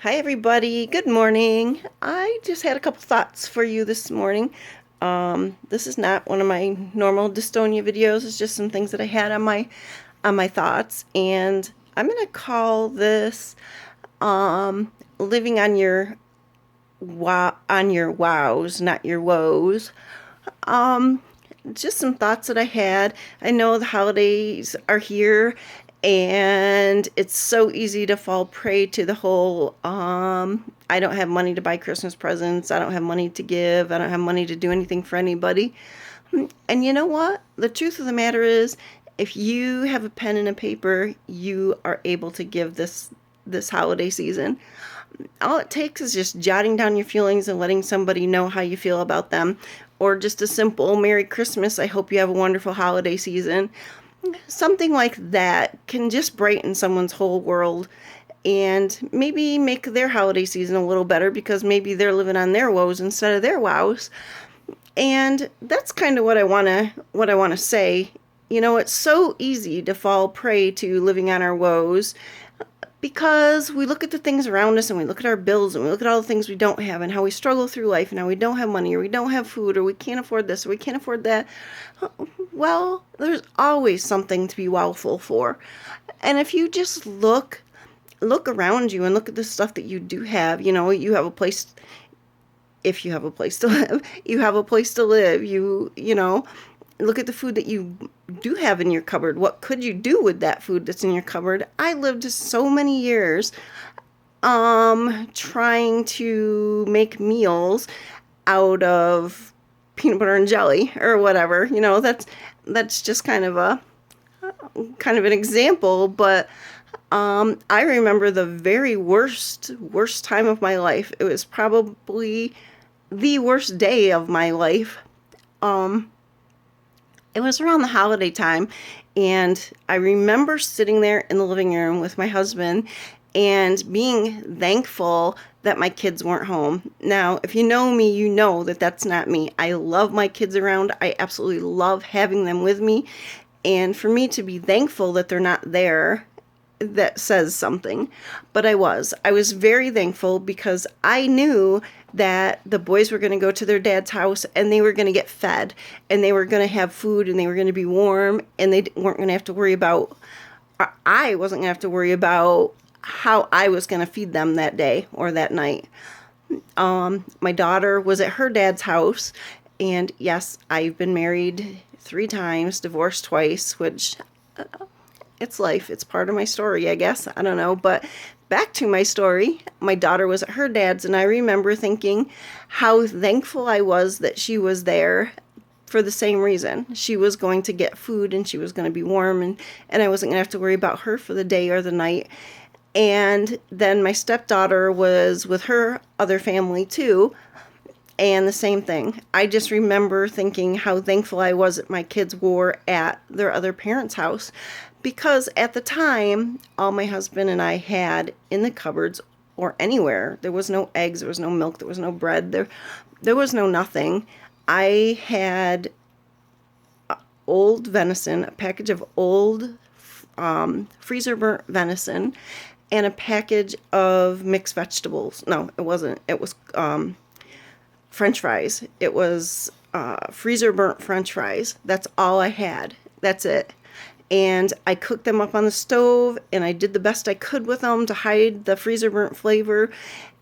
Hi, everybody. Good morning. I just had a couple thoughts for you this morning. This is not one of my normal dystonia videos. It's just some things that I had on my thoughts, and I'm gonna call this living on your wows, not your woes. Um, just some thoughts that I had. I know the holidays are here, and it's so easy to fall prey to the whole I don't have money to buy Christmas presents, I don't have money to give, I don't have money to do anything for anybody. And you know what? The truth of the matter is, if you have a pen and a paper, you are able to give this holiday season. All it takes is just jotting down your feelings and letting somebody know how you feel about them, or just a simple Merry Christmas, I hope you have a wonderful holiday season. Something like that can just brighten someone's whole world and maybe make their holiday season a little better, because maybe they're living on their woes instead of their wows. And that's kind of what I want to say. You know, it's so easy to fall prey to living on our woes, because we look at the things around us and we look at our bills and we look at all the things we don't have and how we struggle through life and how we don't have money or we don't have food or we can't afford this or we can't afford that. Well, there's always something to be woeful for. And if you just look around you and look at the stuff that you do have, you have a place, if you have a place to live, you have a place to live. You look at the food that you do have in your cupboard. What could you do with that food that's in your cupboard? I lived so many years trying to make meals out of peanut butter and jelly or whatever. That's just kind of an example, but I remember the very worst time of my life. It was probably the worst day of my life. Um, it was around the holiday time, and I remember sitting there in the living room with my husband and being thankful that my kids weren't home. Now, if you know me, you know that that's not me. I love my kids around. I absolutely love having them with me. And for me to be thankful that they're not there, that says something. But I was very thankful, because I knew that the boys were going to go to their dad's house and they were going to get fed and they were going to have food and they were going to be warm, and they weren't going to have to worry about, I wasn't going to have to worry about how I was going to feed them that day or that night. My daughter was at her dad's house, and yes, I've been married 3 times, divorced twice, which it's life. It's part of my story, I guess. I don't know. But back to my story. My daughter was at her dad's, and I remember thinking how thankful I was that she was there for the same reason. She was going to get food and she was going to be warm, and I wasn't going to have to worry about her for the day or the night. And then my stepdaughter was with her other family too, and the same thing. I just remember thinking how thankful I was that my kids were at their other parents' house, because at the time, all my husband and I had in the cupboards or anywhere, there was no eggs, there was no milk, there was no bread, there was no nothing. I had old venison, a package of old freezer burnt venison, and a package of mixed vegetables. No, it wasn't. It was French fries. It was freezer burnt French fries. That's all I had. That's it. And I cooked them up on the stove, and I did the best I could with them to hide the freezer burnt flavor.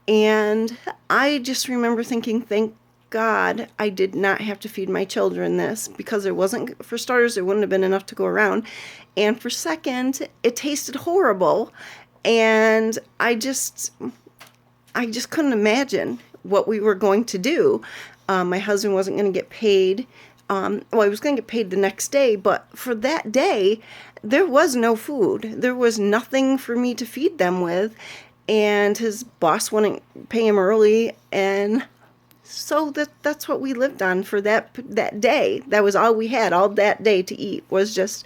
And I just remember thinking, thank God I did not have to feed my children this, because there wasn't, for starters, there wouldn't have been enough to go around. And for second, it tasted horrible. And I just couldn't imagine what we were going to do. My husband wasn't going to get paid. Well, he was going to get paid the next day, but for that day, there was no food. There was nothing for me to feed them with, and his boss wouldn't pay him early, and so that's what we lived on for that day. That was all we had all that day to eat, was just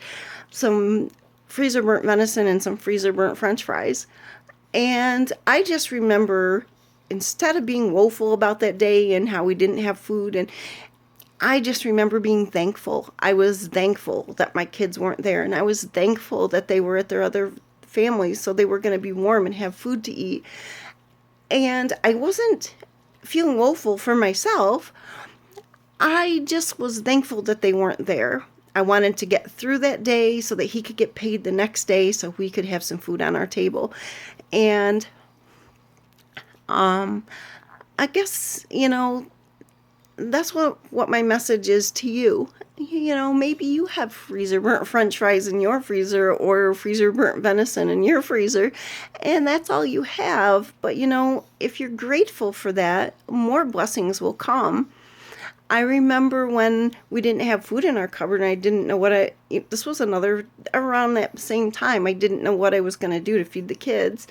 some freezer burnt venison and some freezer burnt French fries. And I just remember, instead of being woeful about that day and how we didn't have food, and I just remember being thankful. I was thankful that my kids weren't there, and I was thankful that they were at their other families, so they were going to be warm and have food to eat. And I wasn't feeling woeful for myself. I just was thankful that they weren't there. I wanted to get through that day so that he could get paid the next day so we could have some food on our table. And I guess, that's what my message is to you. Maybe you have freezer burnt french fries in your freezer or freezer burnt venison in your freezer, and that's all you have. But, if you're grateful for that, more blessings will come. I remember when we didn't have food in our cupboard and I didn't know this was around that same time, I didn't know what I was going to do to feed the kids.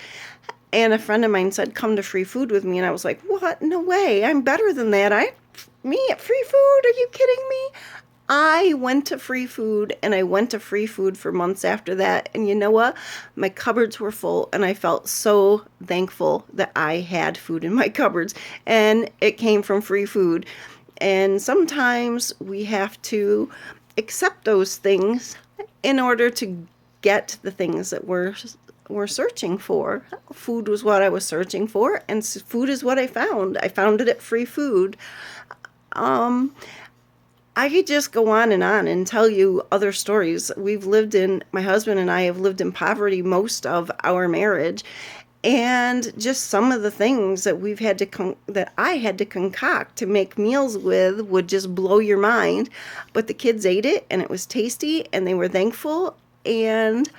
And a friend of mine said, come to free food with me. And I was like, what? No way. I'm better than that. Me at free food? Are you kidding me? I went to free food and I went to free food for months after that. And you know what? My cupboards were full and I felt so thankful that I had food in my cupboards and it came from free food. And sometimes we have to accept those things in order to get the things that we're searching for. Food was what I was searching for, and food is what I found. I found it at free food. I could just go on and tell you other stories. My husband and I have lived in poverty most of our marriage. And just some of the things that that I had to concoct to make meals with would just blow your mind. But the kids ate it and it was tasty and they were thankful. And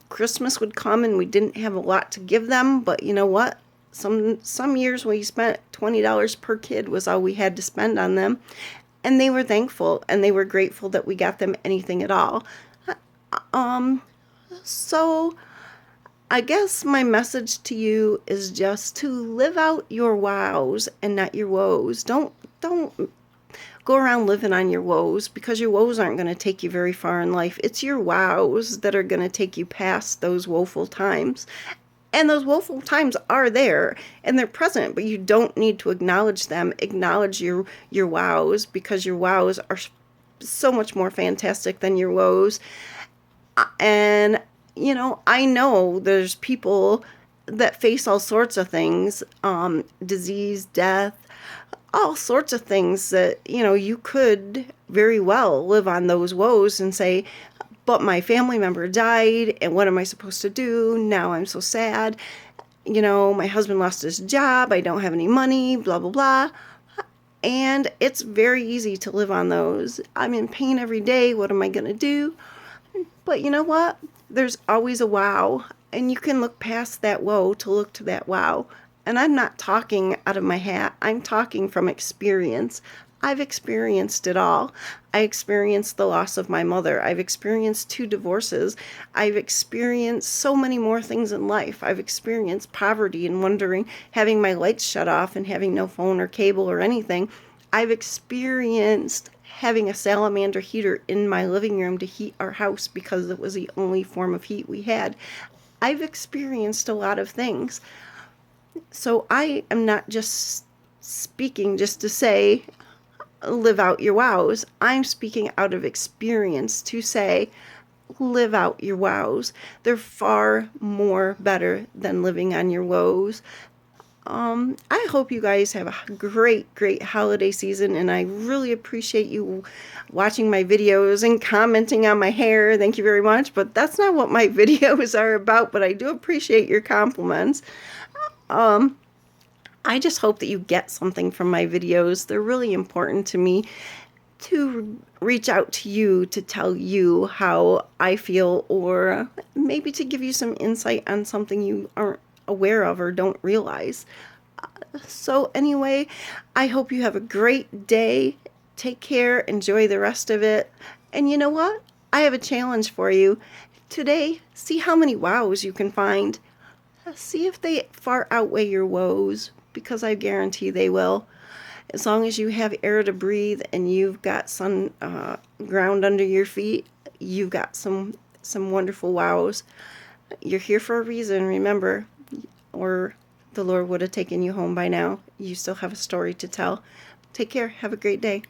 Christmas would come and we didn't have a lot to give them. But you know what? Some years we spent $20 per kid was all we had to spend on them. And they were thankful and they were grateful that we got them anything at all. So I guess my message to you is just to live out your wows and not your woes. Don't go around living on your woes, because your woes aren't going to take you very far in life. It's your wows that are going to take you past those woeful times. And those woeful times are there and they're present, but you don't need to acknowledge them. Acknowledge your wows, because your wows are so much more fantastic than your woes. And I know there's people that face all sorts of things, disease, death, all sorts of things that, you could very well live on those woes and say, but my family member died, and what am I supposed to do? Now I'm so sad. My husband lost his job. I don't have any money, blah, blah, blah. And it's very easy to live on those. I'm in pain every day. What am I going to do? But you know what? There's always a wow, and you can look past that woe to look to that wow. And I'm not talking out of my hat. I'm talking from experience. I've experienced it all. I experienced the loss of my mother. I've experienced 2 divorces. I've experienced so many more things in life. I've experienced poverty and having my lights shut off and having no phone or cable or anything. I've experienced having a salamander heater in my living room to heat our house because it was the only form of heat we had. I've experienced a lot of things. So I am not just speaking just to say, live out your wows. I'm speaking out of experience to say, live out your wows. They're far more better than living on your woes. I hope you guys have a great holiday season, and I really appreciate you watching my videos and commenting on my hair. Thank you very much, but that's not what my videos are about, but I do appreciate your compliments. I just hope that you get something from my videos. They're really important to me to reach out to you to tell you how I feel, or maybe to give you some insight on something you aren't aware of or don't realize. So anyway, I hope you have a great day. Take care. Enjoy the rest of it. And you know what? I have a challenge for you. Today, see how many wows you can find. See if they far outweigh your woes, because I guarantee they will. As long as you have air to breathe and you've got sun ground under your feet, you've got some wonderful wows. You're here for a reason, remember, or the Lord would have taken you home by now. You still have a story to tell. Take care. Have a great day.